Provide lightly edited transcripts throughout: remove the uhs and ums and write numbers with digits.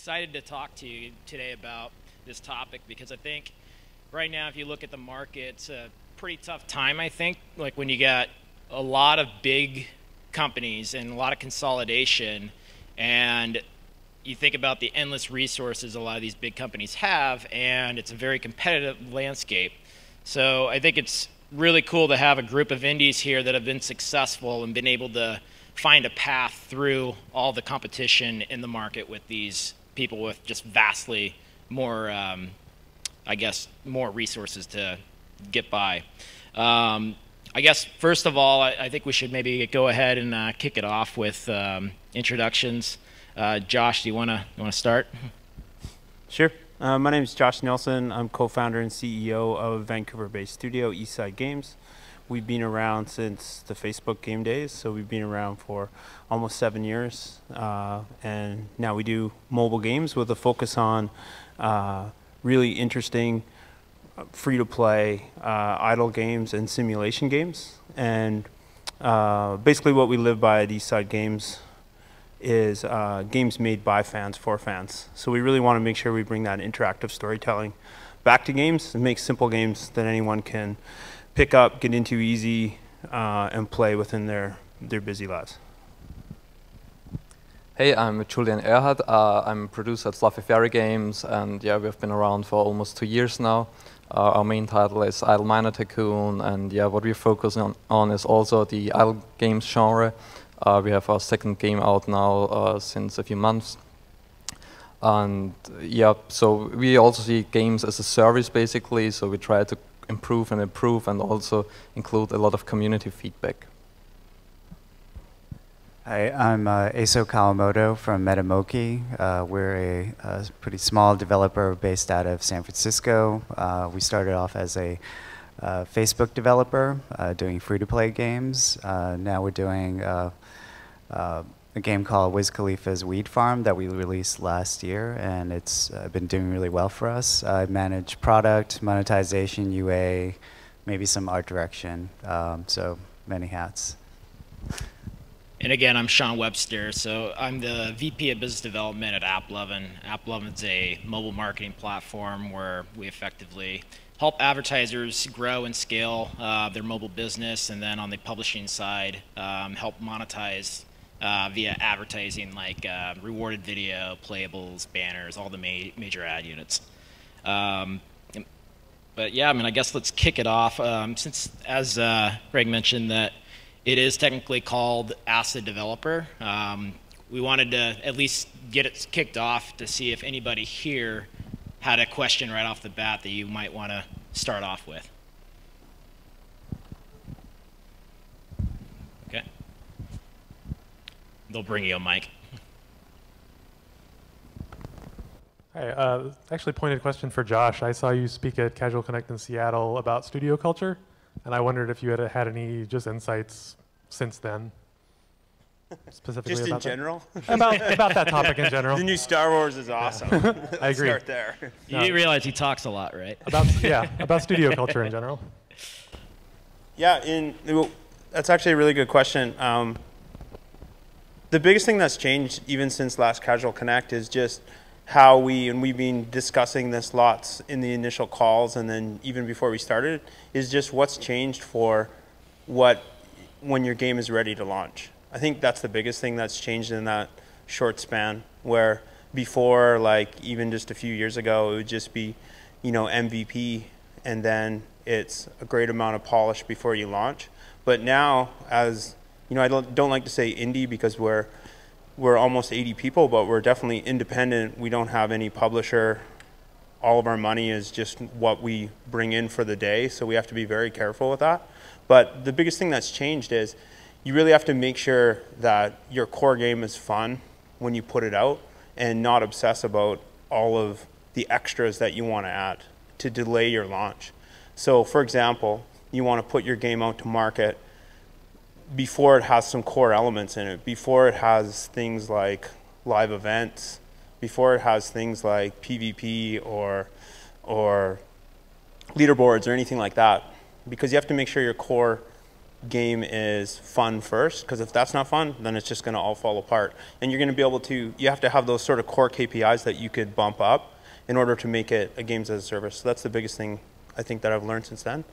excited to talk to you today about this topic because I think right now, if you look at the market, it's a pretty tough time, I think. Like when you got a lot of big companies and a lot of consolidation, and you think about the endless resources a lot of these big companies have, and it's a very competitive landscape. So I think it's really cool to have a group of indies here that have been successful and been able to find a path through all the competition in the market with these people with just vastly more, I guess, more resources to get by. I guess, first of all, I think we should maybe go ahead and kick it off with introductions. Josh, do you want to start? Sure. My name is Josh Nilson. I'm co-founder and CEO of Vancouver-based studio Eastside Games. We've been around since the Facebook game days, so we've been around for almost 7 years. And now we do mobile games with a focus on really interesting free-to-play idle games and simulation games. And basically what we live by at Eastside Games is games made by fans for fans. So we really want to make sure we bring that interactive storytelling back to games and make simple games that anyone can pick up, get into easy, and play within their busy lives. Hey, I'm Julian Erhardt. I'm a producer at Fluffy Fairy Games, and yeah, we've been around for almost 2 years now. Our main title is Idle Miner Tycoon, and yeah, what we're focusing on is also the idle games genre. We have our second game out now since a few months. And yeah, so we also see games as a service basically, so we try to improve and also include a lot of community feedback. Hi, I'm Eiso Kawamoto from Metamoki. We're a pretty small developer based out of San Francisco. We started off as a Facebook developer doing free-to-play games. Now we're doing a game called Wiz Khalifa's Weed Farm that we released last year, and it's been doing really well for us. I manage product, monetization, UA, maybe some art direction, so many hats. And again, I'm Sean Webster, so I'm the VP of Business Development at AppLovin. AppLovin is a mobile marketing platform where we effectively help advertisers grow and scale their mobile business, and then on the publishing side, help monetize via advertising like rewarded video, playables, banners, all the major ad units. But yeah, I mean, I guess let's kick it off. Since, as Greg mentioned, that it is technically called Ask the Developer, we wanted to at least get it kicked off to see if anybody here had a question right off the bat that you might want to start off with. Okay. They'll bring you a mic. Hi, actually pointed question for Josh. I saw you speak at Casual Connect in Seattle about studio culture, and I wondered if you had any just insights since then, specifically Just about in general? about that topic in general. The new Star Wars is awesome. I agree. Start there. You didn't realize he talks a lot, right? About studio culture in general. Yeah, that's actually a really good question. The biggest thing that's changed even since last Casual Connect is just how we've been discussing this lots in the initial calls and then even before we started, is just what's changed for when your game is ready to launch. I think that's the biggest thing that's changed in that short span, where before, like even just a few years ago, it would just be, MVP, and then it's a great amount of polish before you launch. But now, as I don't like to say indie because we're almost 80 people, but we're definitely independent. We don't have any publisher. All of our money is just what we bring in for the day, so we have to be very careful with that. But the biggest thing that's changed is you really have to make sure that your core game is fun when you put it out and not obsess about all of the extras that you want to add to delay your launch. So for example, you want to put your game out to market before it has some core elements in it, before it has things like live events, before it has things like PvP or leaderboards or anything like that, because you have to make sure your core game is fun first, because if that's not fun, then it's just going to all fall apart. And you're going to be able to, you have to have those sort of core KPIs that you could bump up in order to make it a games as a service. So that's the biggest thing I think that I've learned since then.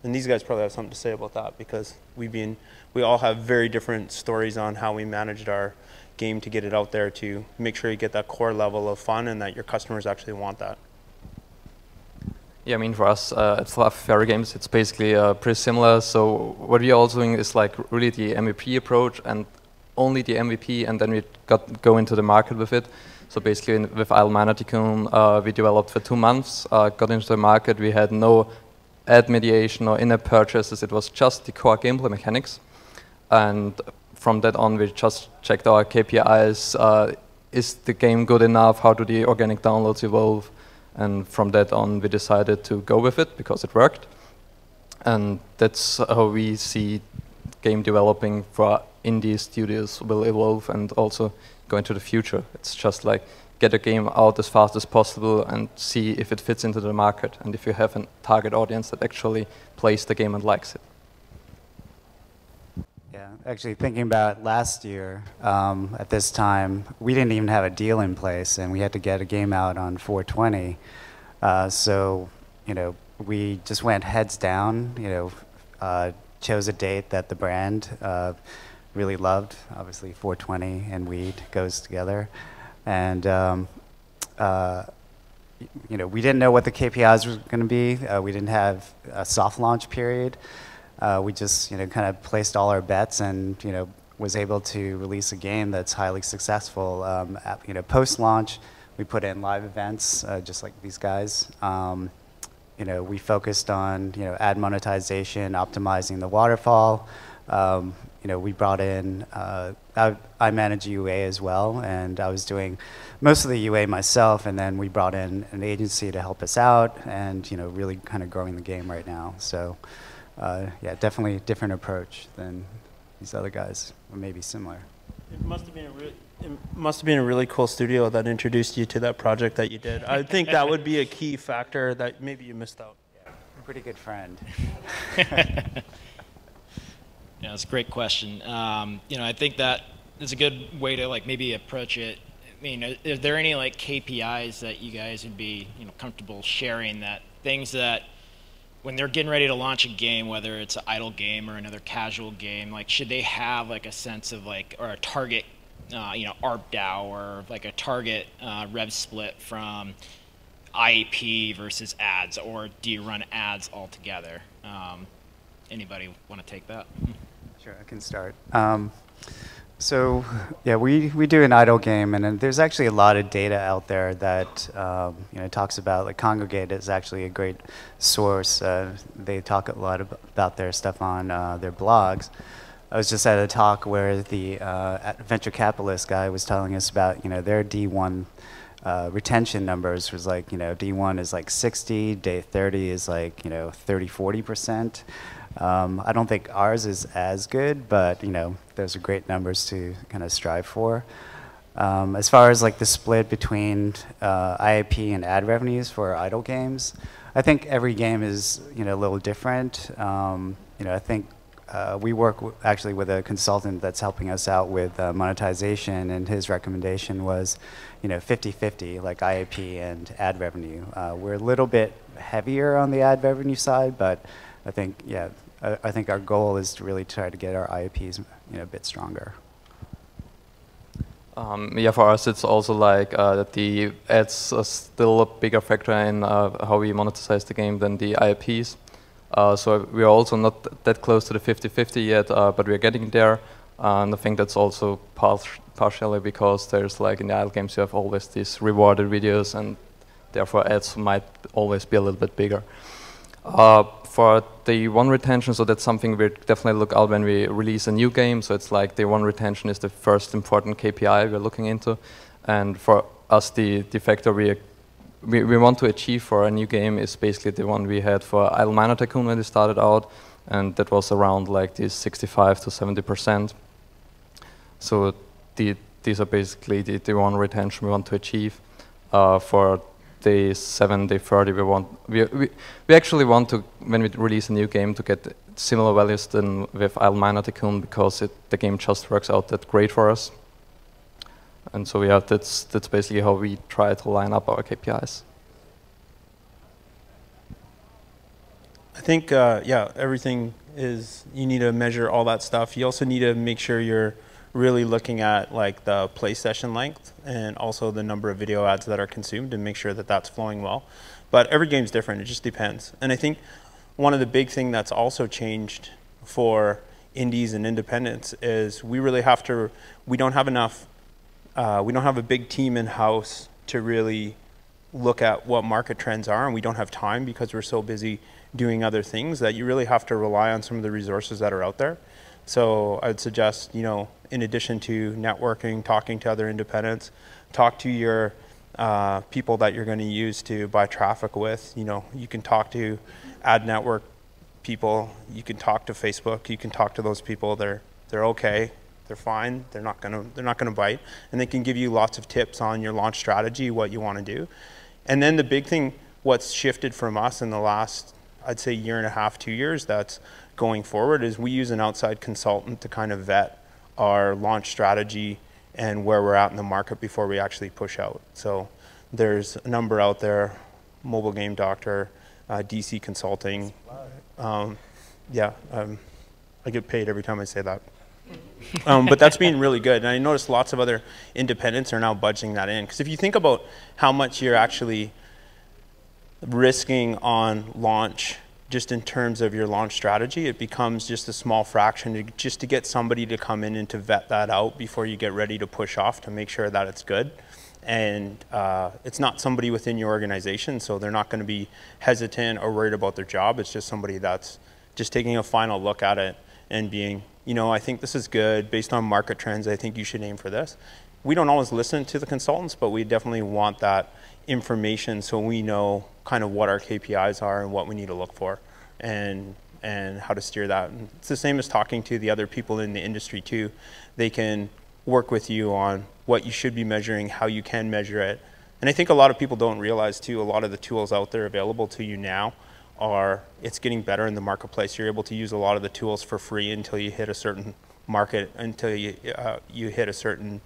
And these guys probably have something to say about that, because we all have very different stories on how we managed our game to get it out there to make sure you get that core level of fun and that your customers actually want that. Yeah, I mean, for us at Fluffy Fairy Games, it's basically pretty similar. So what we are also doing is like really the MVP approach, and only the MVP, and then we go into the market with it. So basically with Idle Miner Tycoon, we developed for 2 months, got into the market. We had no ad mediation or in-app purchases. It was just the core gameplay mechanics. And from that on, we just checked our KPIs. Is the game good enough? How do the organic downloads evolve? And from that on, we decided to go with it because it worked. And that's how we see game developing for indie studios will evolve and also go into the future. It's just like get a game out as fast as possible and see if it fits into the market and if you have a target audience that actually plays the game and likes it. Yeah, actually thinking about last year, at this time, we didn't even have a deal in place, and we had to get a game out on 4/20. So, you know, we just went heads down, you know, chose a date that the brand really loved. Obviously, 4/20 and weed goes together. And, you know, we didn't know what the KPIs were going to be. We didn't have a soft launch period. We just, you know, kind of placed all our bets and, you know, was able to release a game that's highly successful. You know, post-launch, we put in live events, just like these guys. You know, we focused on, you know, ad monetization, optimizing the waterfall. You know, we brought in, I manage UA as well, and I was doing most of the UA myself, and then we brought in an agency to help us out, and, you know, really kind of growing the game right now. So. Yeah, definitely a different approach than these other guys, or maybe similar. It must have been a really cool studio that introduced you to that project that you did. I think that would be a key factor that maybe you missed out. Yeah, a pretty good friend. Yeah, it's a great question. You know, I think that is a good way to like maybe approach it. I mean, are there any like KPIs that you guys would be, you know, comfortable sharing, that things that when they're getting ready to launch a game, whether it's an idle game or another casual game, like should they have like a sense of like, or a target, you know, ARPDAU, or like a target rev split from IAP versus ads, or do you run ads altogether? Anybody want to take that? Sure, I can start. So yeah, we do an idle game, and there's actually a lot of data out there that you know, talks about, like Congregate is actually a great source. They talk a lot about their stuff on their blogs. I was just at a talk where the venture capitalist guy was telling us about, you know, their D1 retention numbers was like, you know, D1 is like 60, day 30 is like, you know, 30–40%. I don't think ours is as good, but, you know, those are great numbers to kind of strive for. As far as like the split between IAP and ad revenues for idle games, I think every game is, you know, a little different. You know, I think we work actually with a consultant that's helping us out with monetization, and his recommendation was, you know, 50-50, like IAP and ad revenue. We're a little bit heavier on the ad revenue side, but I think, yeah, I think our goal is to really try to get our IAPs, you know, a bit stronger. Yeah, for us it's also like that the ads are still a bigger factor in how we monetize the game than the IAPs. So we are also not that close to the 50-50 yet, but we are getting there. And I think that's also partially because there's like in the idle games you have always these rewarded videos, and therefore ads might always be a little bit bigger. For the one retention, so that's something we definitely look out when we release a new game. So it's like the one retention is the first important KPI we're looking into. And for us, the factor we want to achieve for a new game is basically the one we had for Idle Miner Tycoon when we started out. And that was around like this 65–70%. So these are basically the one retention we want to achieve. For day 7, day 30, we actually want to, when we release a new game, to get similar values than with Idle Miner Tycoon because the game just works out that great for us. And so yeah, that's basically how we try to line up our KPIs. I think, yeah, everything is, you need to measure all that stuff. You also need to make sure you're really looking at like the play session length and also the number of video ads that are consumed and make sure that that's flowing well. But every game's different, it just depends. And I think one of the big thing that's also changed for indies and independents is we really have to, we don't have enough, we don't have a big team in-house to really look at what market trends are, and we don't have time because we're so busy doing other things that you really have to rely on some of the resources that are out there. So I'd suggest, you know, in addition to networking, talking to other independents, talk to your people that you're going to use to buy traffic with. You know, you can talk to ad network people, you can talk to Facebook, you can talk to those people. They're okay, they're fine, they're not gonna bite, and they can give you lots of tips on your launch strategy, what you want to do. And then the big thing, what's shifted from us in the last, I'd say, year and a half, 2 years, that's going forward, is we use an outside consultant to kind of vet our launch strategy and where we're at in the market before we actually push out. So there's a number out there, Mobile Game Doctor, DC Consulting. Yeah, I get paid every time I say that. But that's been really good. And I noticed lots of other independents are now budging that in. Because if you think about how much you're actually risking on launch, just in terms of your launch strategy, it becomes just a small fraction just to get somebody to come in and to vet that out before you get ready to push off to make sure that it's good. And it's not somebody within your organization, so they're not going to be hesitant or worried about their job. It's just somebody that's just taking a final look at it and being, you know, I think this is good. Based on market trends, I think you should aim for this. We don't always listen to the consultants, but we definitely want that information so we know kind of what our KPIs are and what we need to look for and how to steer that. And it's the same as talking to the other people in the industry too. They can work with you on what you should be measuring, how you can measure it. And I think a lot of people don't realize too, a lot of the tools out there available to you now are, it's getting better in the marketplace. You're able to use a lot of the tools for free until you hit a certain market, until you hit a certain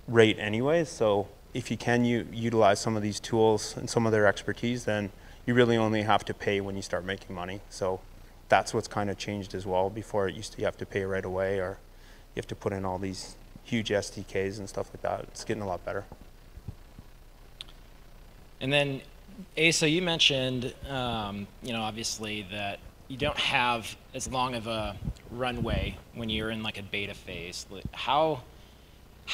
rate anyways. So if you can utilize some of these tools and some of their expertise, then you really only have to pay when you start making money. So that's what's kind of changed as well. Before it used to, you have to pay right away, or you have to put in all these huge SDKs and stuff like that. It's getting a lot better. And then, Eiso, you mentioned, you know, obviously that you don't have as long of a runway when you're in like a beta phase. How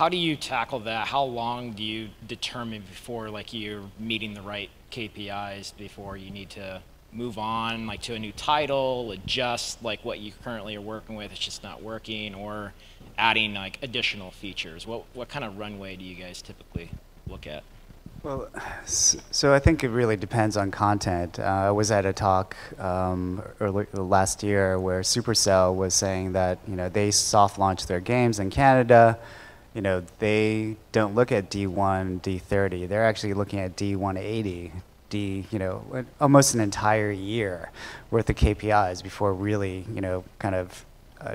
do you tackle that? How long do you determine before like you're meeting the right KPIs before you need to move on like to a new title, adjust like what you currently are working with, it's just not working, or adding like additional features? What kind of runway do you guys typically look at? Well, so I think it really depends on content. I was at a talk early last year where Supercell was saying that, you know, they soft launched their games in Canada. You know, they don't look at D1, D30. They're actually looking at D180, you know, almost an entire year worth of KPIs before really, you know, kind of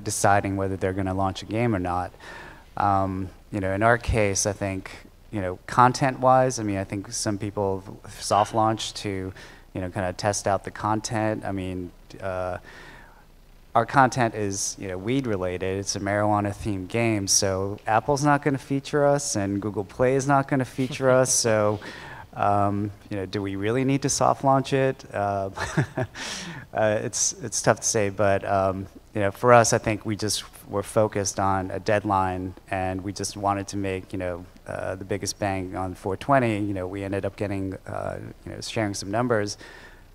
deciding whether they're going to launch a game or not. You know, in our case, I think, you know, content-wise, I mean, I think some people soft launch to, you know, kind of test out the content. I mean, our content is, you know, weed-related. It's a marijuana-themed game, so Apple's not going to feature us, and Google Play is not going to feature us. So, you know, do we really need to soft launch it? It's tough to say, but you know, for us, I think we just were focused on a deadline, and we just wanted to make, you know, the biggest bang on 420. You know, we ended up getting, you know, sharing some numbers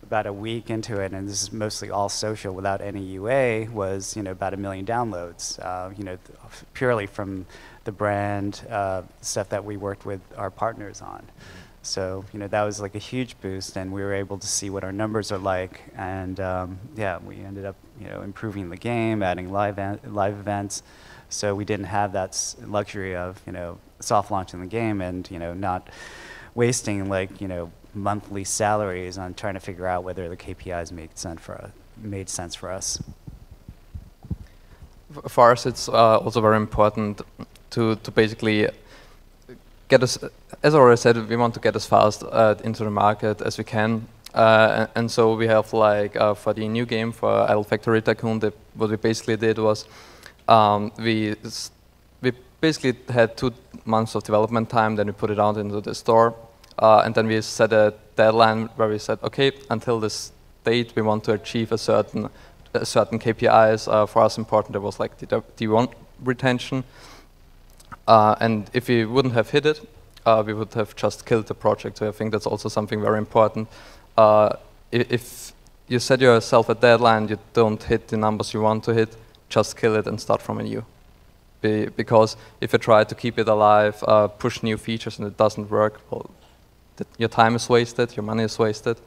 about a week into it, and this is mostly all social without any UA, was, you know, about 1 million downloads, you know, purely from the brand stuff that we worked with our partners on. So, you know, that was like a huge boost, and we were able to see what our numbers are like, and yeah, we ended up, you know, improving the game, adding live events, so we didn't have that luxury of, you know, soft launching the game and, you know, not wasting like, you know, monthly salaries on trying to figure out whether the KPIs made sense for us. for us, it's also very important to basically get us, as I already said, we want to get as fast into the market as we can. And so we have like for the new game for Idle Factory Tycoon, what we basically did was we basically had 2 months of development time, then we put it out into the store, and then we set a deadline where we said, okay, until this date we want to achieve a certain KPIs. For us important, there was like the D1 retention, and if we wouldn't have hit it, we would have just killed the project. So I think that's also something very important. If you set yourself a deadline, you don't hit the numbers you want to hit, just kill it and start from anew. Because if you try to keep it alive, push new features and it doesn't work, well, your time is wasted, your money is wasted.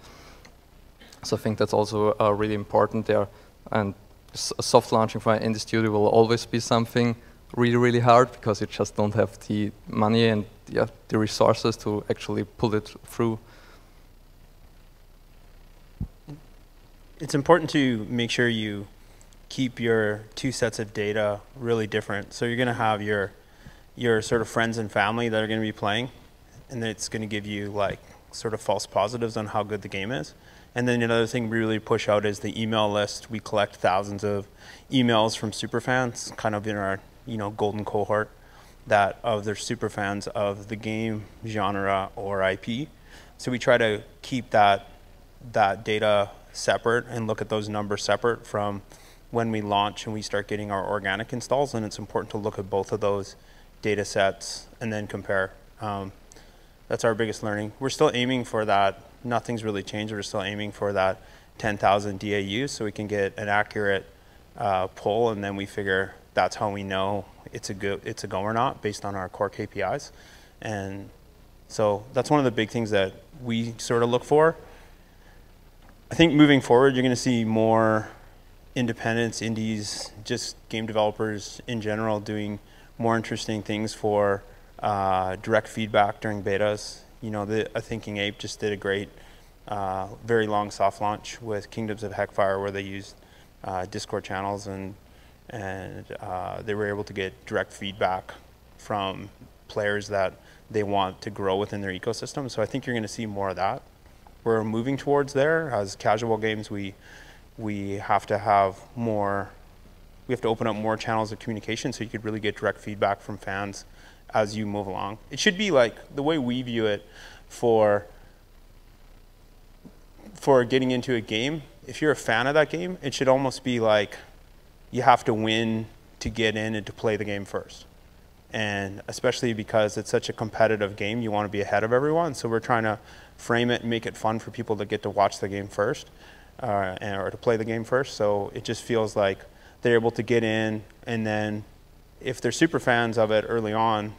So I think that's also really important there. And soft launching for an indie studio will always be something really, really hard because you just don't have the money and the resources to actually pull it through. It's important to make sure you keep your 2 sets of data really different. So you're going to have your sort of friends and family that are going to be playing, and then it's going to give you like sort of false positives on how good the game is. And then another thing we really push out is the email list. We collect thousands of emails from superfans, kind of in our golden cohort that of their superfans of the game, genre, or IP. So we try to keep that data separate and look at those numbers separate from when we launch and we start getting our organic installs. And it's important to look at both of those data sets and then compare. That's our biggest learning. We're still aiming for that. Nothing's really changed. We're still aiming for that 10,000 DAUs so we can get an accurate poll, and then we figure that's how we know it's a go or not based on our core KPIs. And so that's one of the big things that we sort of look for. I think moving forward, you're going to see more independents, indies, just game developers in general doing more interesting things for direct feedback during betas. I think Ape just did a great, very long soft launch with Kingdoms of Heckfire where they used Discord channels and they were able to get direct feedback from players that they want to grow within their ecosystem. So I think you're going to see more of that. We're moving towards there. As casual games, we have to have more. We have to open up more channels of communication so you could really get direct feedback from fans as you move along. It should be like the way we view it for getting into a game. If you're a fan of that game, it should almost be like you have to win to get in and to play the game first. And especially because it's such a competitive game, you want to be ahead of everyone. So we're trying to frame it and make it fun for people to get to watch the game first or to play the game first. So it just feels like they're able to get in, and then if they're super fans of it early on,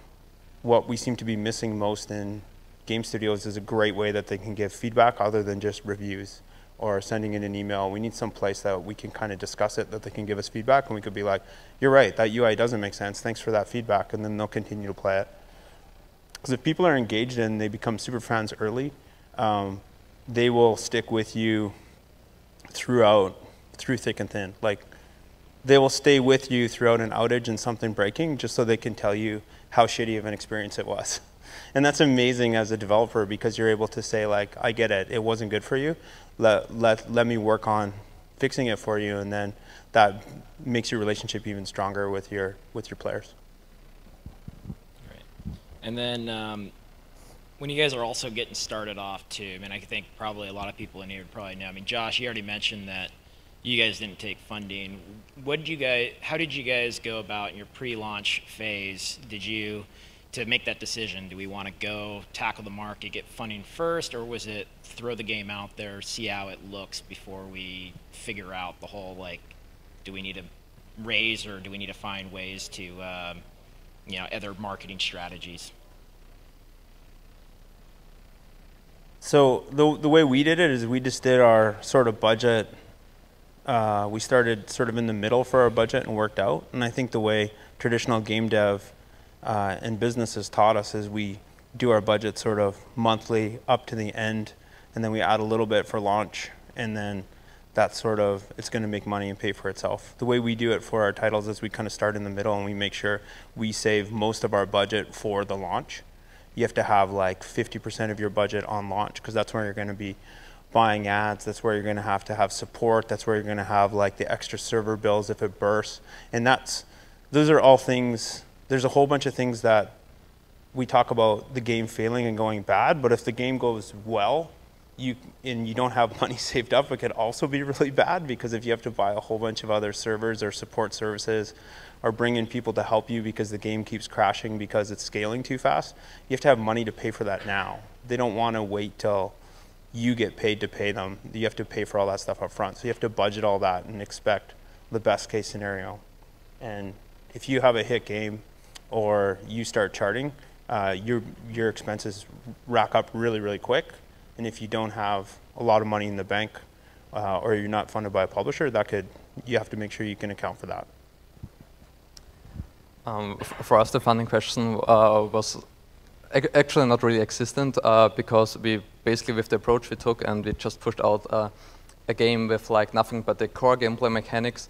what we seem to be missing most in game studios is a great way that they can give feedback other than just reviews or sending in an email. We need some place that we can kind of discuss it, that they can give us feedback, and we could be like, you're right, that UI doesn't make sense, thanks for that feedback, and then they'll continue to play it. Because if people are engaged and they become super fans early, they will stick with you through thick and thin. Like, they will stay with you throughout an outage and something breaking just so they can tell you how shitty of an experience it was. And that's amazing as a developer because you're able to say, like, I get it, it wasn't good for you. Let me work on fixing it for you, and then that makes your relationship even stronger with your players. Right. And then when you guys are also getting started off too, I mean, I think probably a lot of people in here would probably know. I mean, Josh, you already mentioned that you guys didn't take funding. How did you guys go about in your pre-launch phase? To make that decision, do we want to go tackle the market, get funding first, or was it throw the game out there, see how it looks before we figure out the whole, like, do we need to raise or do we need to find ways to, other marketing strategies? So the way we did it is we just did our sort of budget. We started sort of in the middle for our budget and worked out. And I think the way traditional game dev and business has taught us is we do our budget sort of monthly up to the end, and then we add a little bit for launch, and then that's sort of, it's going to make money and pay for itself. The way we do it for our titles is we kind of start in the middle and we make sure we save most of our budget for the launch. You have to have like 50% of your budget on launch, because that's where you're going to be buying ads, that's where you're going to have support, that's where you're going to have like the extra server bills if it bursts. And those are all things, there's a whole bunch of things that we talk about the game failing and going bad, but if the game goes well, and you don't have money saved up, it could also be really bad, because if you have to buy a whole bunch of other servers or support services or bring in people to help you because the game keeps crashing because it's scaling too fast, you have to have money to pay for that now. They don't want to wait till you get paid to pay them. You have to pay for all that stuff up front. So you have to budget all that and expect the best case scenario. And if you have a hit game or you start charting, your expenses rack up really, really quick. And if you don't have a lot of money in the bank or you're not funded by a publisher, you have to make sure you can account for that. For us, the funding question was actually not really existent because we basically, with the approach we took, and we just pushed out a game with like nothing but the core gameplay mechanics.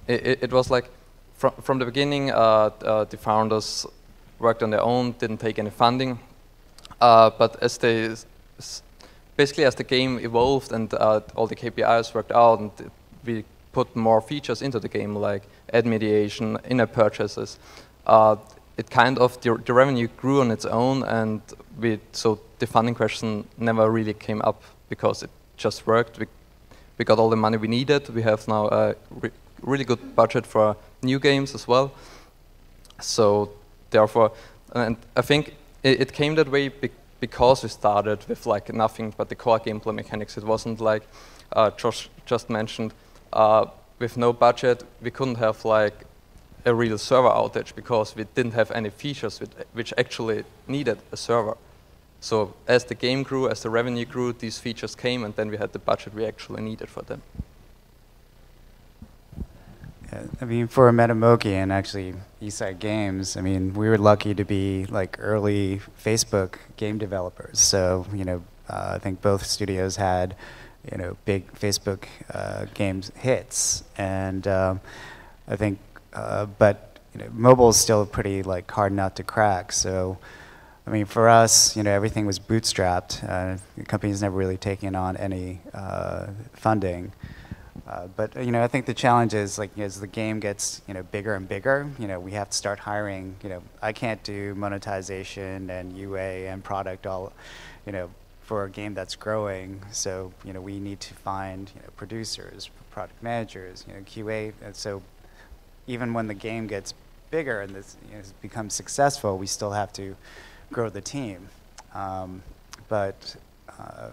It was like from the beginning, the founders worked on their own, didn't take any funding, but as the game evolved and all the KPIs worked out, and we put more features into the game, like ad mediation, in-app purchases, it kind of, the revenue grew on its own, and so the funding question never really came up because it just worked. We got all the money we needed. We have now a really good budget for new games as well. So therefore, and I think it came that way because we started with like nothing but the core gameplay mechanics. It wasn't like Josh just mentioned, with no budget, we couldn't have like a real server outage because we didn't have any features which actually needed a server. So as the game grew, as the revenue grew, these features came, and then we had the budget we actually needed for them. Yeah, I mean, for Metamoki and actually Eastside Games, I mean, we were lucky to be like early Facebook game developers. So, you know, I think both studios had, you know, big Facebook games hits, and I think, but you know, mobile is still pretty like hard nut to crack. So, I mean, for us, you know, everything was bootstrapped. The company's never really taken on any funding. But you know, I think the challenge is like as the game gets, you know, bigger and bigger, you know, we have to start hiring. You know, I can't do monetization and UA and product all, you know, for a game that's growing. So you know, we need to find, you know, producers, product managers, you know, QA. And so even when the game gets bigger and this, you know, becomes successful, we still have to grow the team. But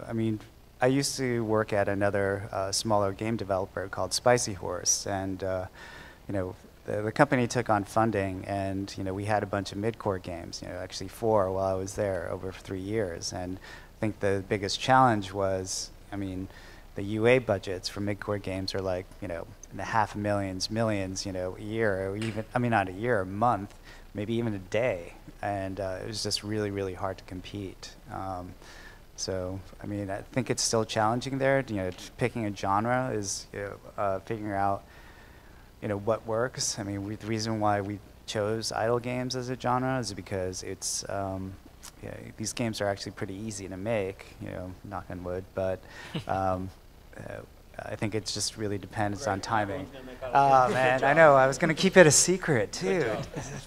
I mean, I used to work at another smaller game developer called Spicy Horse, and you know, the company took on funding, and you know, we had a bunch of mid-core games. You know, actually 4 while I was there over 3 years. And I think the biggest challenge was, I mean, the UA budgets for mid-core games are like, you know, in the millions, you know, a year, or even, I mean, not a year, a month, maybe even a day, and it was just really, really hard to compete. So, I mean, I think it's still challenging there. You know, picking a genre is, you know, figuring out, you know, what works. I mean, the reason why we chose idle games as a genre is because it's, you know, these games are actually pretty easy to make, you know, knock on wood, but I think it just really depends on timing. Oh, man, I know. I was going to keep it a secret, too.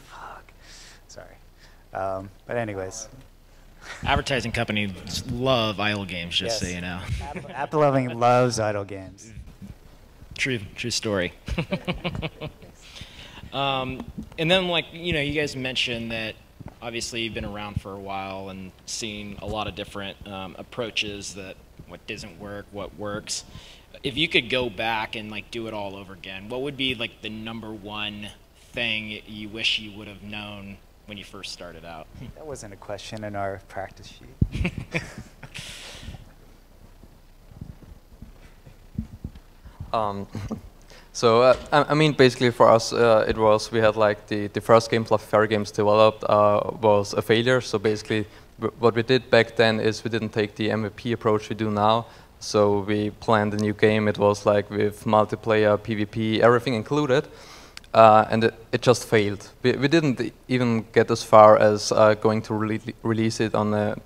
Fuck. Sorry. But anyways. Advertising companies love idle games, just so you know. AppLovin loves idle games. True story. And then, like, you know, you guys mentioned that obviously you've been around for a while and seen a lot of different approaches, that what doesn't work, what works. If you could go back and like do it all over again, what would be like the #1 thing you wish you would have known when you first started out? That wasn't a question in our practice sheet. So I mean, basically for us, it was, we had like the first game Fluffy Fairy Games developed was a failure. So basically, what we did back then is we didn't take the MVP approach we do now. So we planned a new game. It was like with multiplayer, PvP, everything included. And it just failed. We didn't even get as far as going to release it on the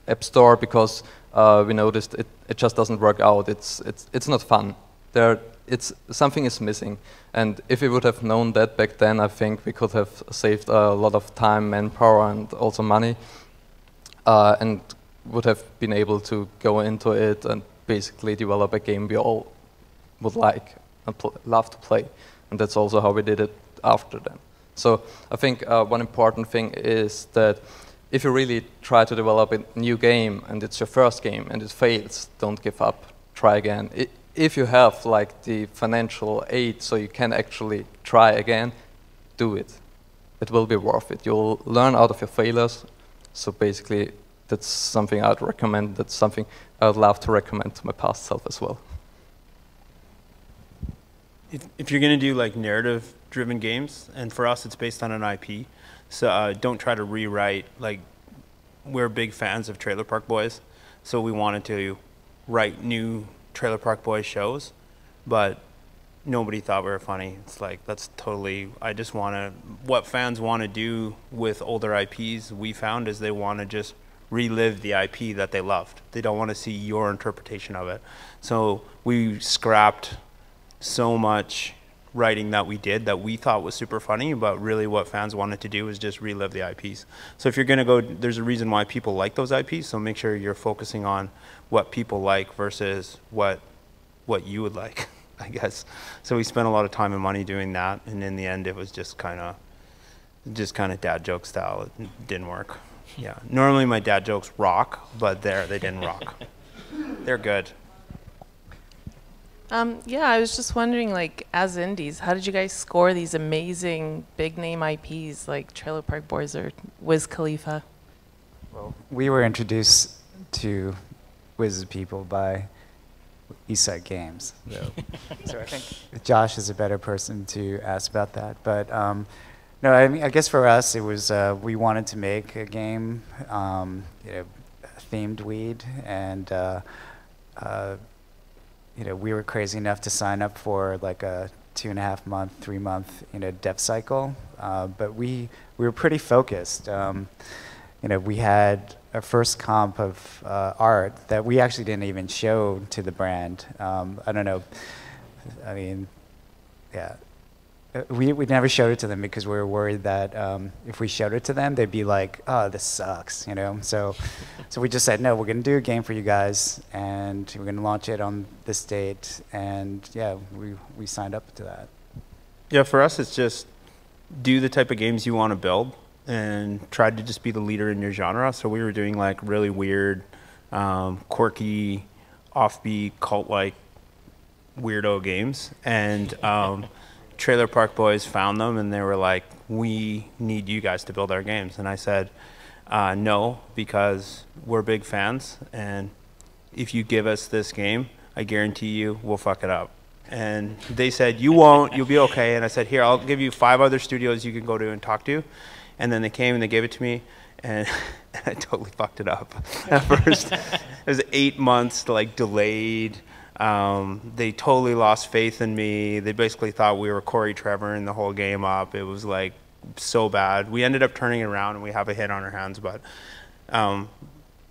App Store because we noticed it just doesn't work out. It's not fun. Something is missing. And if we would have known that back then, I think we could have saved a lot of time, manpower, and also money, and would have been able to go into it and basically develop a game we all would like and love to play. And that's also how we did it after then. So I think one important thing is that if you really try to develop a new game and it's your first game and it fails, don't give up, try again. If you have like the financial aid so you can actually try again, do it. It will be worth it. You'll learn out of your failures. So basically, that's something I'd recommend. That's something I would love to recommend to my past self as well. If you're going to do like narrative-driven games, and for us it's based on an IP, so don't try to rewrite. Like, we're big fans of Trailer Park Boys, so we wanted to write new Trailer Park Boys shows, but nobody thought we were funny. It's like, that's totally, I just want to, what fans want to do with older IPs, we found, is they want to just relive the IP that they loved. They don't want to see your interpretation of it. So we scrapped so much writing that we did that we thought was super funny, but really what fans wanted to do is just relive the IPs. So if you're going to go, there's a reason why people like those IPs, so make sure you're focusing on what people like versus what you would like, I guess. So we spent a lot of time and money doing that, and in the end it was just kind of dad joke style. It didn't work. Yeah. Normally my dad jokes rock, but they didn't rock. They're good. Yeah, I was just wondering, like, as indies, how did you guys score these amazing big name IPs like Trailer Park Boys or Wiz Khalifa? Well, we were introduced to Wiz people by Eastside Games. So I think Josh is a better person to ask about that. But no, I mean, I guess for us it was we wanted to make a game, themed weed, and we were crazy enough to sign up for like a 2.5 month, 3 month, dev cycle. But we were pretty focused. We had our first comp of art that we actually didn't even show to the brand. I don't know. I mean, yeah. We never showed it to them because we were worried that if we showed it to them, they'd be like, "Oh, this sucks," So we just said, "No, we're going to do a game for you guys, and we're going to launch it on this date." And yeah, we signed up to that. Yeah, for us, it's just do the type of games you want to build, and try to just be the leader in your genre. So we were doing like really weird, quirky, offbeat, cult-like, weirdo games, and Trailer Park Boys found them and they were like, "We need you guys to build our games." And I said, no, because we're big fans, and if you give us this game, I guarantee you we'll fuck it up. And they said, "You won't, you'll be okay." And I said, "Here, I'll give you 5 other studios you can go to and talk to." And then they came and they gave it to me, and I totally fucked it up at first. It was 8 months like delayed. They totally lost faith in me. They basically thought we were Corey Trevoring the whole game up. It was like so bad. We ended up turning it around and we have a hit on our hands. But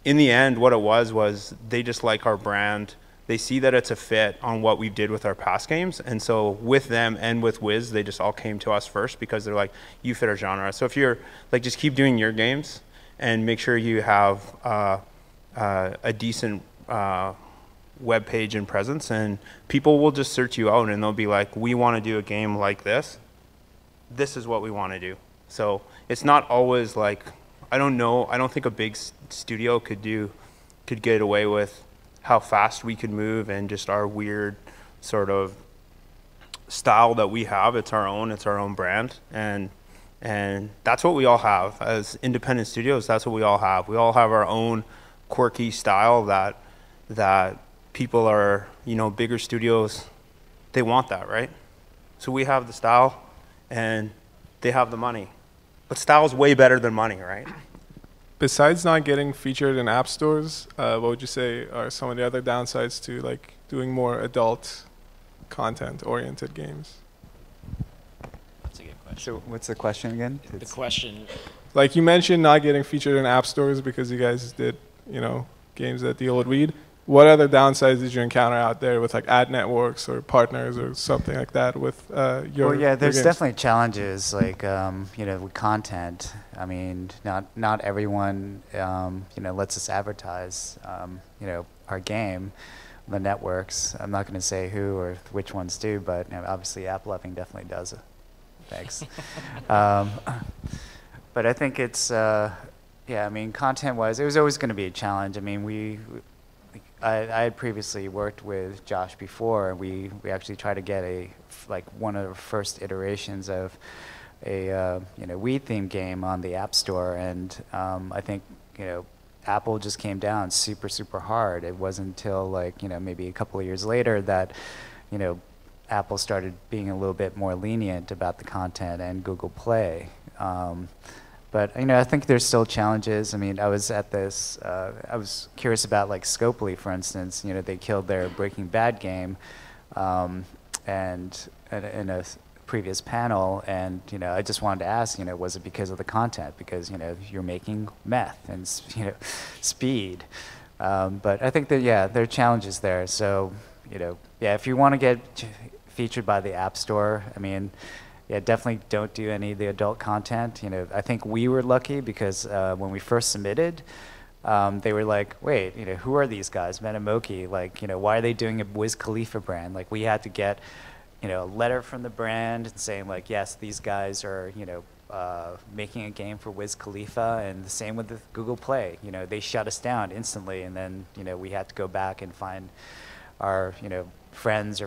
in the end, what it was they just like our brand. They see that it's a fit on what we did with our past games. And so with them and with Wiz, they just all came to us first because they're like, "You fit our genre." So if you're like, just keep doing your games and make sure you have a decent web page and presence, and people will just search you out and they'll be like, "We want to do a game like this. This is what we want to do." So it's not always like, I don't know, I don't think a big studio could get away with how fast we could move and just our weird sort of style that we have. It's our own brand, and that's what we all have as independent studios. That's what we all have. We all have our own quirky style that people are, bigger studios, they want that, right? So we have the style and they have the money. But style is way better than money, right? besides not getting featured in app stores, what would you say are some of the other downsides to like doing more adult content-oriented games? That's a good question. So what's the question again? The question, Like you mentioned, not getting featured in app stores because you guys did, you know, games that deal with weed. What other downsides did you encounter out there with like ad networks or partners or something like that with your? Well, yeah, there's games? definitely challenges like you know, with content. I mean, not everyone you know, lets us advertise you know, our game. The networks. I'm not going to say who or which ones do, but you know, obviously AppLovin definitely does it. Thanks. But I think it's yeah. I mean, content-wise, it was always going to be a challenge. I mean, I had previously worked with Josh before, and we actually tried to get like one of the first iterations of a you know, weed-themed game on the App Store, and I think, you know, Apple just came down super hard. It wasn't until like, you know, maybe a couple of years later that, you know, Apple started being a little bit more lenient about the content, and Google Play. But you know, I think there's still challenges. I mean, I was at this. I was curious about like Scopely, for instance. You know, they killed their Breaking Bad game, and in a previous panel, and you know, I just wanted to ask, you know, was it because of the content? Because you know, you're making meth and you know, speed. But I think that yeah, there are challenges there. So you know, yeah, if you want to get featured by the App Store, I mean. Yeah, definitely don't do any of the adult content. You know, I think we were lucky because when we first submitted, they were like, wait, you know, who are these guys, Metamoki? Like, you know, why are they doing a Wiz Khalifa brand? Like, we had to get, you know, a letter from the brand saying like, yes, these guys are, you know, making a game for Wiz Khalifa, and the same with the Google Play. You know, they shut us down instantly, and then, you know, we had to go back and find our, you know, friends,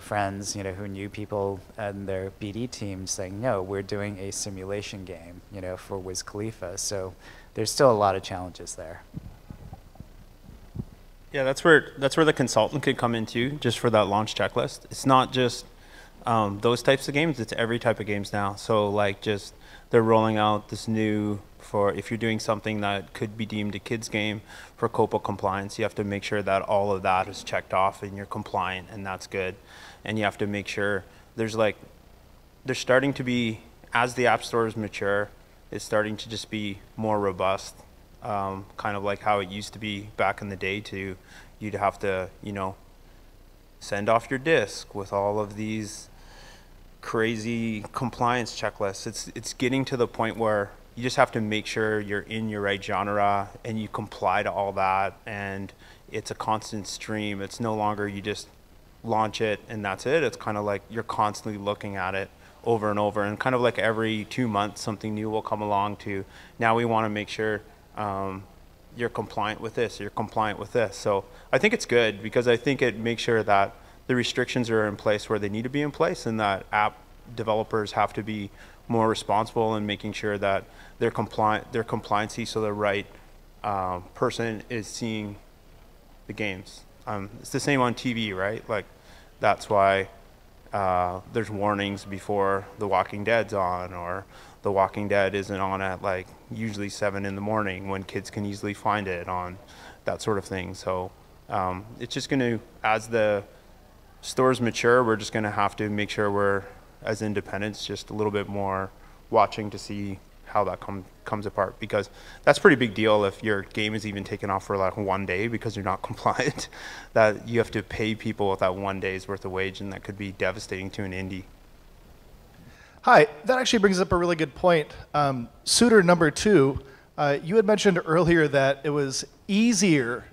you know, who knew people and their BD teams saying, no, we're doing a simulation game, you know, for Wiz Khalifa. So there's still a lot of challenges there. Yeah, that's where the consultant could come into, just for that launch checklist. It's not just those types of games, it's every type of games now. So like just they're rolling out this new, for if you're doing something that could be deemed a kid's game for COPA compliance, you have to make sure that all of that is checked off and you're compliant, and that's good. And you have to make sure there's starting to be, as the app stores mature, it's starting to just be more robust, kind of like how it used to be back in the day. You'd have to, you know, send off your disk with all of these crazy compliance checklists. It's getting to the point where you just have to make sure you're in your right genre and you comply to all that, and it's a constant stream. It's no longer you just launch it and that's it. It's kind of like you're constantly looking at it over and over, and kind of like every 2 months something new will come along to, now we want to make sure you're compliant with this, you're compliant with this. So I think it's good because I think it makes sure that the restrictions are in place where they need to be in place, and that app developers have to be more responsible in making sure that they're compliancy, so the right person is seeing the games. It's the same on TV, right? Like that's why there's warnings before The Walking Dead's on, or The Walking Dead isn't on at like usually 7 in the morning when kids can easily find it on, that sort of thing. So it's just going to, as the stores mature, we're just going to have to make sure we're, as independents, just a little bit more watching to see how that comes apart, because that's a pretty big deal if your game is even taken off for like 1 day because you're not compliant, that you have to pay people with that 1 day's worth of wage, and that could be devastating to an indie. Hi, that actually brings up a really good point. Suitor number 2, you had mentioned earlier that it was easier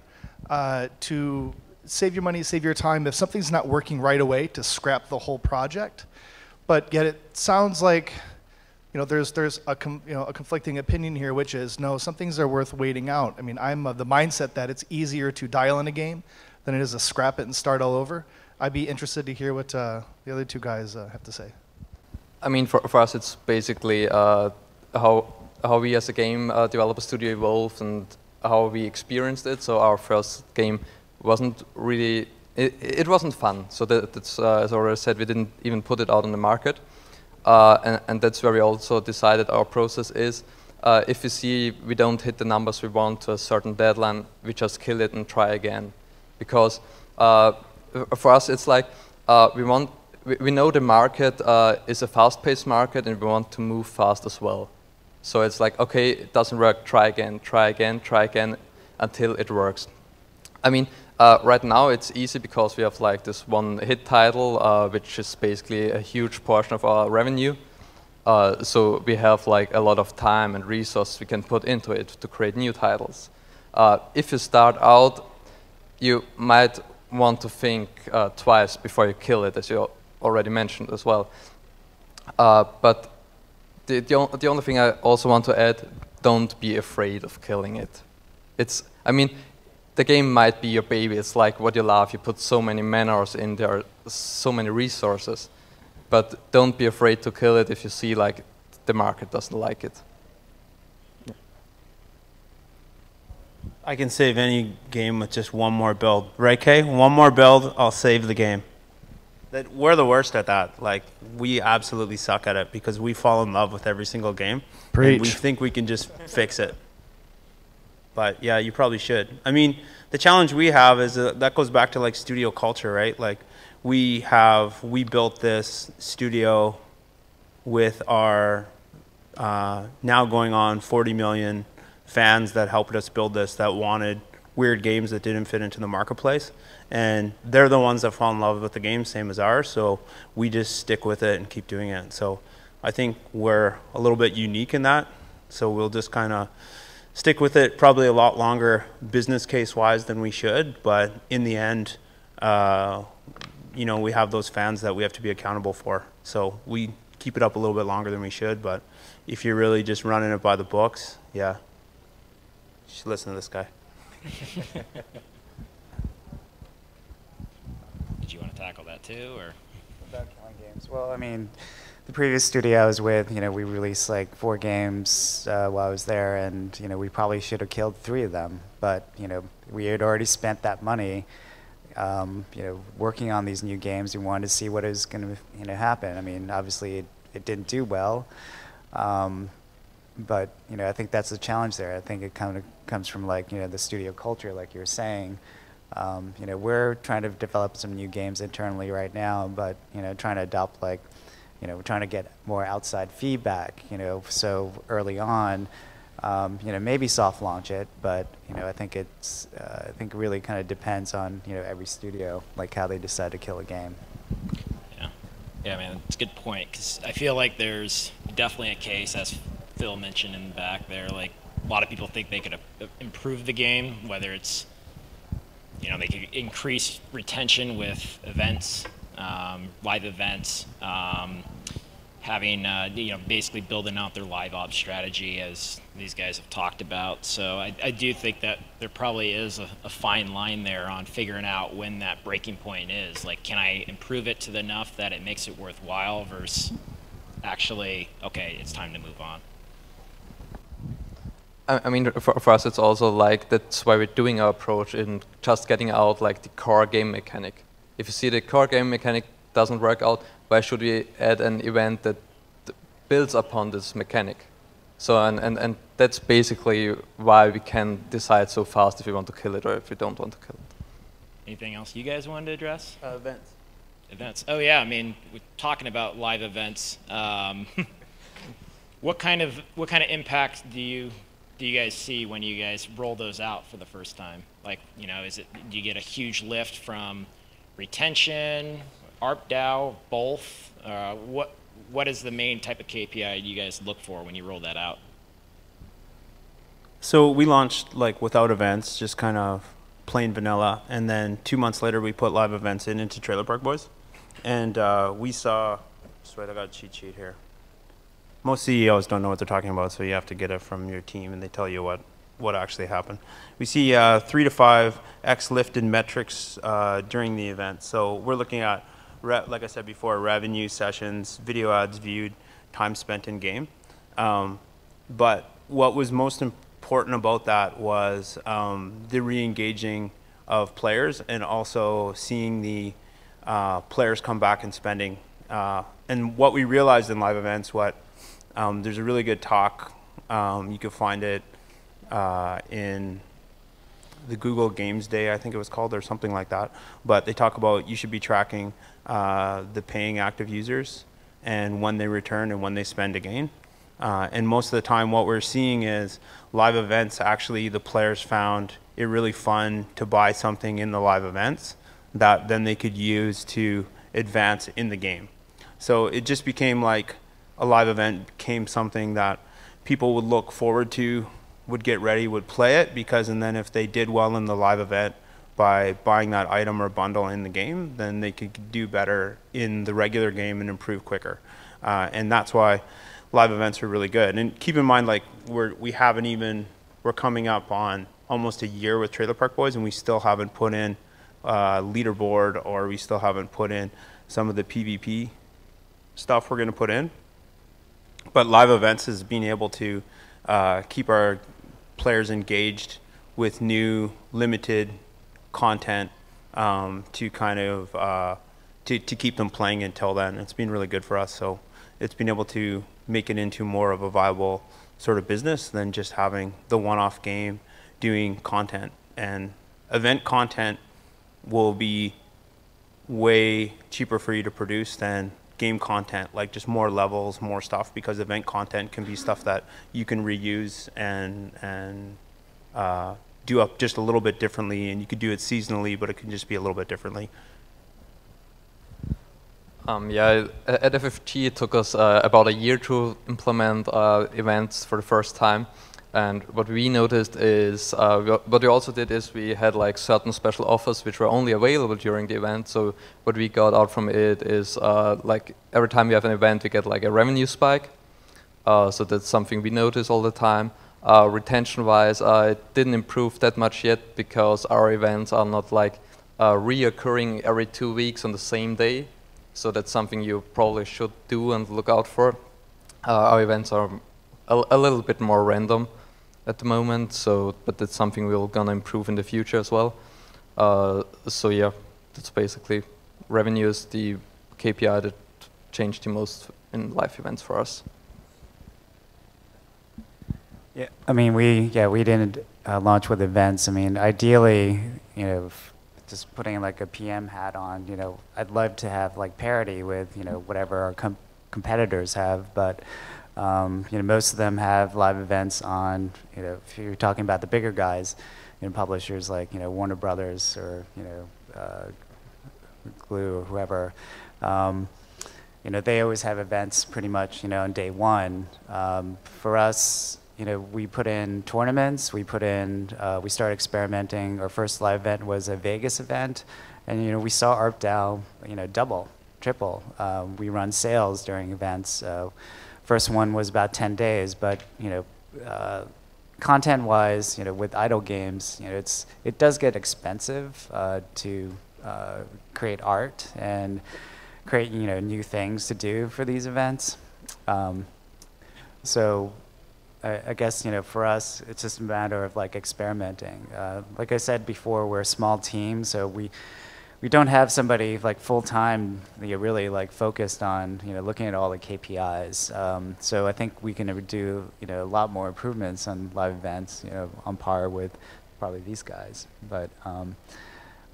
to save your money, save your time if something's not working right away, to scrap the whole project. But yet it sounds like, you know, there's a conflicting opinion here, which is no, some things are worth waiting out. I mean, I'm of the mindset that it's easier to dial in a game than it is to scrap it and start all over. I'd be interested to hear what the other two guys have to say. I mean, for us, it's basically how we as a game developer studio evolved and how we experienced it. So our first game wasn't really, it wasn't fun. So that's, as I already said, we didn't even put it out on the market. And that's where we also decided our process is, if we see we don't hit the numbers we want to a certain deadline, we just kill it and try again. Because for us, it's like we know the market is a fast-paced market, and we want to move fast as well. So it's like, okay, it doesn't work, try again, try again, try again, until it works. I mean, right now it's easy because we have like this one hit title, which is basically a huge portion of our revenue. So we have like a lot of time and resources we can put into it to create new titles. If you start out, you might want to think twice before you kill it, as you already mentioned as well. But the only thing I also want to add, don't be afraid of killing it. I mean, the game might be your baby. It's like what you love. You put so many man-hours in there, so many resources. But don't be afraid to kill it if you see like the market doesn't like it. I can save any game with just one more build. Right, Kay? One more build, I'll save the game. We're the worst at that. Like, we absolutely suck at it because we fall in love with every single game. Preach. And we think we can just fix it. But yeah, you probably should. I mean, the challenge we have is that goes back to like studio culture, right? Like, we built this studio with our now going on 40 million fans that helped us build this, that wanted weird games that didn't fit into the marketplace. And they're the ones that fall in love with the game, same as ours. So we just stick with it and keep doing it. So I think we're a little bit unique in that. So we'll just kind of stick with it probably a lot longer business case wise than we should. But in the end, you know, we have those fans that we have to be accountable for. So we keep it up a little bit longer than we should. But if you're really just running it by the books, yeah, you should listen to this guy. Did you want to tackle that too, or? About killing games. Well, I mean, the previous studio I was with, you know, we released like 4 games while I was there, and you know, we probably should have killed 3 of them. But you know, we had already spent that money, you know, working on these new games. We wanted to see what is going to, you know, happen. I mean, obviously, it didn't do well. But you know, I think that's the challenge there. I think it kind of comes from like, you know, the studio culture, like you were saying. You know, we're trying to develop some new games internally right now, but you know, trying to adopt like, you know, we're trying to get more outside feedback. You know, so early on, you know, maybe soft launch it, but you know, I think it's I think it really kind of depends on, you know, every studio, like how they decide to kill a game. Yeah, man, it's a good point, because I feel like there's definitely a case, as Phil mentioned in the back there, like a lot of people think they could improve the game, whether it's, you know, they could increase retention with events, live events, having, you know, basically building out their live ops strategy, as these guys have talked about. So I do think that there probably is a fine line there on figuring out when that breaking point is. Like, can I improve it to the enough that it makes it worthwhile versus actually, okay, it's time to move on. I mean, for us, it's also like, that's why we're doing our approach in just getting out like the core game mechanic. If you see the core game mechanic doesn't work out, why should we add an event that builds upon this mechanic? So, and that's basically why we can decide so fast if we want to kill it or if we don't want to kill it. Anything else you guys wanted to address? Events. Events. Oh yeah, I mean, we're talking about live events. What kind of impact do you guys see when you guys roll those out for the first time? Like, you know, do you get a huge lift from retention, ARPDAU, both? What is the main type of KPI you guys look for when you roll that out? So we launched like without events, just kind of plain vanilla, and then 2 months later we put live events into Trailer Park Boys, and we saw. Just wait, I got a cheat sheet here. Most CEOs don't know what they're talking about, so you have to get it from your team, and they tell you what actually happened. We see 3 to 5x lift in metrics during the event. So we're looking at, like I said before, revenue, sessions, video ads viewed, time spent in game. But what was most important about that was the re-engaging of players, and also seeing the players come back and spending. And what we realized in live events, there's a really good talk You could find it in the Google Games Day, I think it was called, or something like that. But they talk about you should be tracking the paying active users and when they return and when they spend again. And most of the time what we're seeing is live events, actually the players found it really fun to buy something in the live events that then they could use to advance in the game. So it just became like a live event became something that people would look forward to, would get ready, would play it, because and then if they did well in the live event by buying that item or bundle in the game, then they could do better in the regular game and improve quicker. And that's why live events are really good. And keep in mind, like we're coming up on almost a year with Trailer Park Boys, and we still haven't put in leaderboard, or we still haven't put in some of the PvP stuff we're going to put in. But live events is being able to keep our players engaged with new limited content to kind of to keep them playing until then. It's been really good for us. So it's been able to make it into more of a viable sort of business than just having the one-off game doing content. And event content will be way cheaper for you to produce than game content, like just more levels, more stuff, because event content can be stuff that you can reuse and do up just a little bit differently, and you could do it seasonally, but it can just be a little bit differently. Yeah, at FFG it took us about a year to implement events for the first time. And what we noticed is, what we also did is we had like certain special offers which were only available during the event. So what we got out from it is like every time we have an event, we get like a revenue spike. So that's something we notice all the time. Retention-wise, it didn't improve that much yet because our events are not like reoccurring every 2 weeks on the same day. So that's something you probably should do and look out for. Our events are a little bit more random at the moment, so but that's something we're gonna improve in the future as well. So yeah, that's basically revenue is the KPI that changed the most in live events for us. Yeah, I mean we didn't launch with events. I mean ideally, you know, just putting like a PM hat on, you know, I'd love to have like parity with, you know, whatever our competitors have, but you know, most of them have live events on, you know, if you're talking about the bigger guys, you know, publishers like, you know, Warner Brothers or, you know, Glue or whoever, you know, they always have events pretty much, you know, on day one. For us, you know, we put in tournaments, we started experimenting. Our first live event was a Vegas event, and, you know, we saw ARPDAU, you know, double, triple. We run sales during events. First one was about 10 days, but, you know, content-wise, you know, with idle games, you know, it does get expensive to create art and create, you know, new things to do for these events. So I guess, you know, for us, it's just a matter of like experimenting. Like I said before, we're a small team, so we don't have somebody like full-time, you know, really like focused on, you know, looking at all the KPIs. So I think we can do, you know, a lot more improvements on live events, you know, on par with probably these guys. But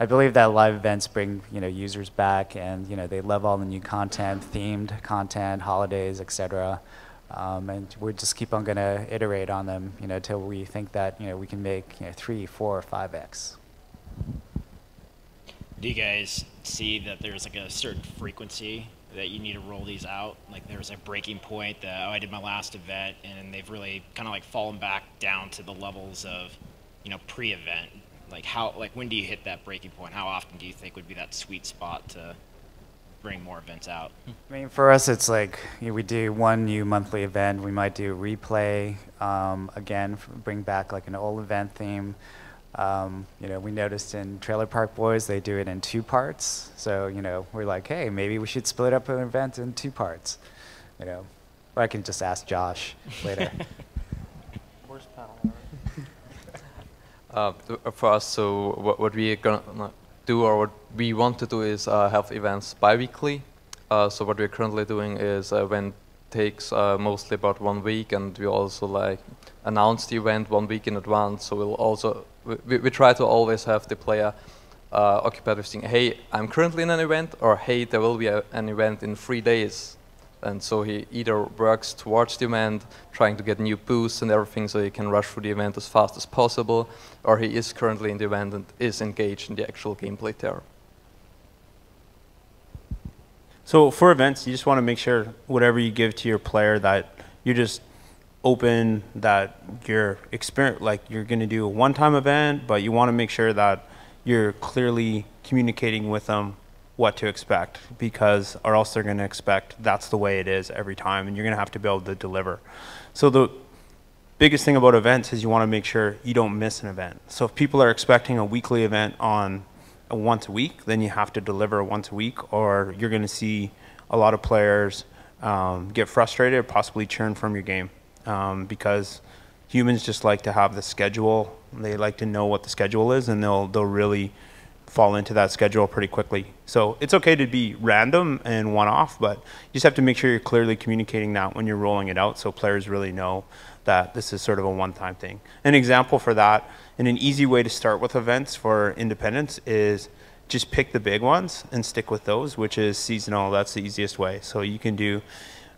I believe that live events bring, you know, users back, and, you know, they love all the new content, themed content, holidays, etc. And we just keep on going to iterate on them, you know, until we think that, you know, we can make, you know, 3, 4, 5x. Do you guys see that there's like a certain frequency that you need to roll these out? Like there's a breaking point that, oh, I did my last event, and they've really kind of like fallen back down to the levels of, you know, pre-event. Like when do you hit that breaking point? How often do you think would be that sweet spot to bring more events out? I mean, for us, it's like, you know, we do one new monthly event. We might do replay again, bring back like an old event theme. You know, we noticed in Trailer Park Boys, they do it in 2 parts. So, you know, we're like, hey, maybe we should split up an event in 2 parts. You know, or I can just ask Josh later. Where's panel? For us, so what we're gonna do, or what we want to do, is have events bi-weekly. So what we're currently doing is when takes mostly about 1 week, and we also like announce the event 1 week in advance. So we'll also we try to always have the player occupied with saying, hey, I'm currently in an event, or hey, there will be an event in 3 days. And so he either works towards the event, trying to get new boosts and everything so he can rush through the event as fast as possible, or he is currently in the event and is engaged in the actual gameplay there. So for events, you just want to make sure whatever you give to your player that you're just open, that you're you're going to do a one-time event, but you want to make sure that you're clearly communicating with them what to expect, because or else they're going to expect that's the way it is every time, and you're going to have to be able to deliver. So the biggest thing about events is you want to make sure you don't miss an event. So if people are expecting a weekly event on a once a week, then you have to deliver once a week, or you're going to see a lot of players get frustrated or possibly churn from your game, because humans just like to have the schedule. They like to know what the schedule is, and they'll really fall into that schedule pretty quickly. So it's okay to be random and one-off, but you just have to make sure you're clearly communicating that when you're rolling it out so players really know that this is sort of a one-time thing. An example for that, and an easy way to start with events for independents, is just pick the big ones and stick with those, which is seasonal. That's the easiest way. So you can do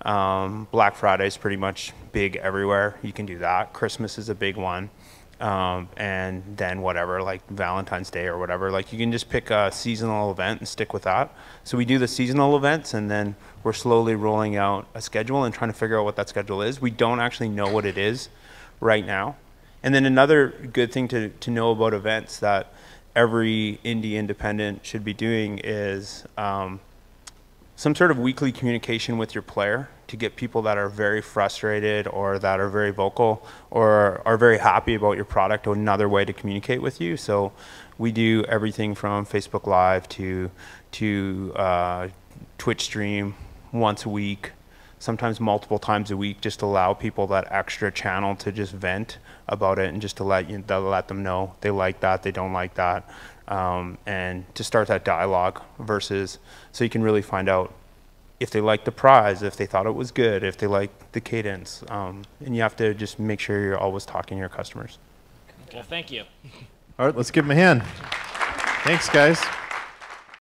Black Friday is pretty much big everywhere. You can do that. Christmas is a big one. And then whatever, like Valentine's Day or whatever, like you can just pick a seasonal event and stick with that. So we do the seasonal events, and then we're slowly rolling out a schedule and trying to figure out what that schedule is. We don't actually know what it is right now. And then another good thing to know about events that every indie independent should be doing is some sort of weekly communication with your player to get people that are very frustrated or that are very vocal or are very happy about your product another way to communicate with you. So we do everything from Facebook Live to Twitch stream once a week, sometimes multiple times a week, just to allow people that extra channel to just vent about it and just to let them know they like that, they don't like that, and to start that dialogue versus so you can really find out if they like the prize, if they thought it was good, if they like the cadence. And you have to just make sure you're always talking to your customers. Well, thank you. All right, let's give them a hand. Thanks, guys.